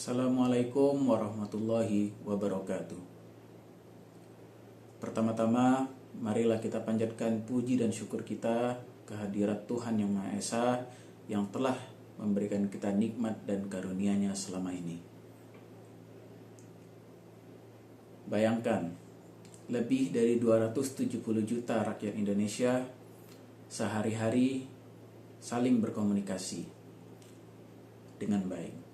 Assalamualaikum warahmatullahi wabarakatuh. Pertama-tama, marilah kita panjatkan puji dan syukur kita kehadirat Tuhan Yang Maha Esa yang telah memberikan kita nikmat dan karunia-Nya selama ini. Bayangkan, lebih dari 270 juta rakyat Indonesia sehari-hari saling berkomunikasi dengan baik.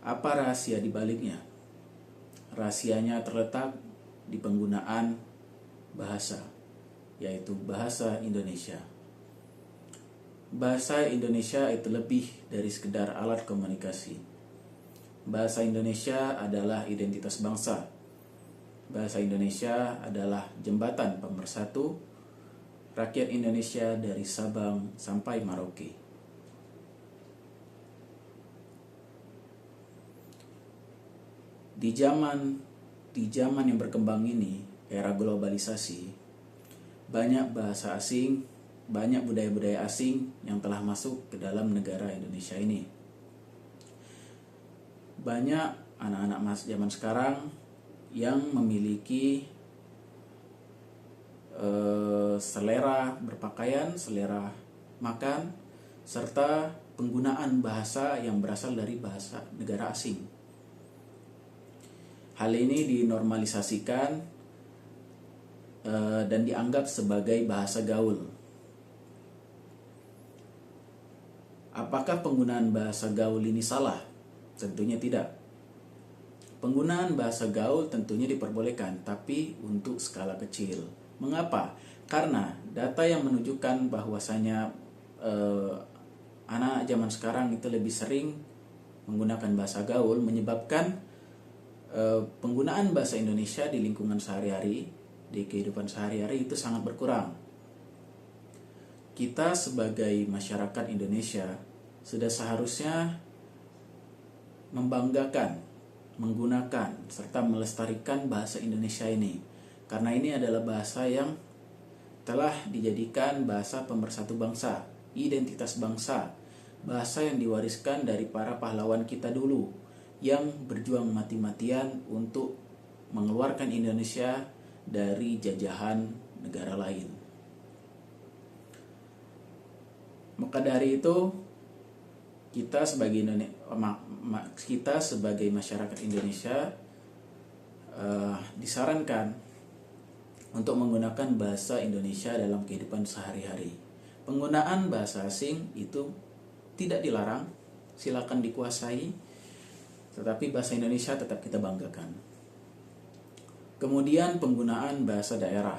Apa rahasia di baliknya? Rahasianya terletak di penggunaan bahasa, yaitu bahasa Indonesia. Bahasa Indonesia itu lebih dari sekedar alat komunikasi. Bahasa Indonesia adalah identitas bangsa. Bahasa Indonesia adalah jembatan pemersatu rakyat Indonesia dari Sabang sampai Merauke. Di zaman yang berkembang ini, era globalisasi, banyak bahasa asing, banyak budaya-budaya asing yang telah masuk ke dalam negara Indonesia ini. Banyak anak-anak zaman sekarang yang memiliki selera berpakaian, selera makan, serta penggunaan bahasa yang berasal dari bahasa negara asing. Hal ini dinormalisasikan dan dianggap sebagai bahasa gaul. Apakah penggunaan bahasa gaul ini salah? Tentunya tidak. Penggunaan bahasa gaul tentunya diperbolehkan, tapi untuk skala kecil. Mengapa? Karena data yang menunjukkan bahwasanya anak zaman sekarang itu lebih sering menggunakan bahasa gaul menyebabkan penggunaan bahasa Indonesia di lingkungan sehari-hari, di kehidupan sehari-hari itu sangat berkurang. Kita sebagai masyarakat Indonesia sudah seharusnya membanggakan, menggunakan, serta melestarikan bahasa Indonesia ini. Karena ini adalah bahasa yang telah dijadikan bahasa pemersatu bangsa, identitas bangsa, bahasa yang diwariskan dari para pahlawan kita dulu, yang berjuang mati-matian untuk mengeluarkan Indonesia dari jajahan negara lain. Maka dari itu, kita sebagai masyarakat Indonesia disarankan untuk menggunakan bahasa Indonesia dalam kehidupan sehari-hari. Penggunaan bahasa asing itu tidak dilarang, silakan dikuasai, tetapi bahasa Indonesia tetap kita banggakan. Kemudian penggunaan bahasa daerah.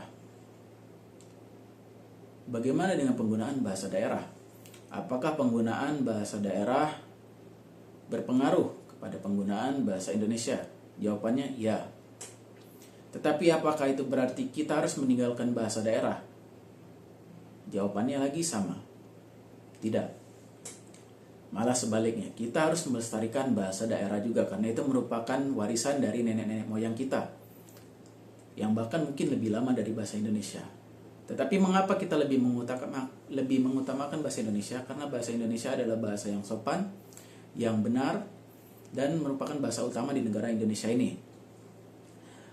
Bagaimana dengan penggunaan bahasa daerah? Apakah penggunaan bahasa daerah berpengaruh kepada penggunaan bahasa Indonesia? Jawabannya ya. Tetapi apakah itu berarti kita harus meninggalkan bahasa daerah? Jawabannya lagi sama. Tidak. Malah sebaliknya, kita harus melestarikan bahasa daerah juga, karena itu merupakan warisan dari nenek-nenek moyang kita, yang bahkan mungkin lebih lama dari bahasa Indonesia. Tetapi mengapa kita lebih mengutamakan bahasa Indonesia? Karena bahasa Indonesia adalah bahasa yang sopan, yang benar, dan merupakan bahasa utama di negara Indonesia ini.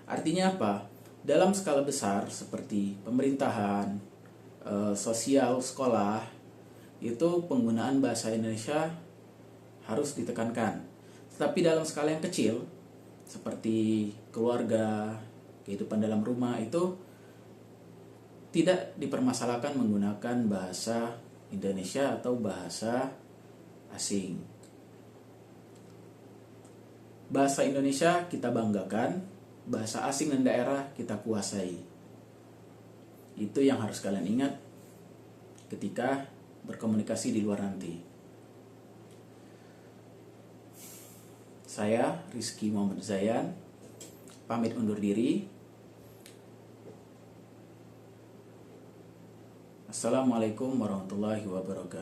Artinya apa? Dalam skala besar seperti pemerintahan, sosial, sekolah, itu penggunaan bahasa Indonesia harus ditekankan. Tetapi dalam skala yang kecil, seperti keluarga, kehidupan dalam rumah, itu tidak dipermasalahkan menggunakan bahasa Indonesia atau bahasa asing. Bahasa Indonesia kita banggakan, bahasa asing dan daerah kita kuasai. Itu yang harus kalian ingat ketika berkomunikasi di luar nanti. Saya Rizky Muhammad Zayan pamit undur diri. Assalamualaikum warahmatullahi wabarakatuh.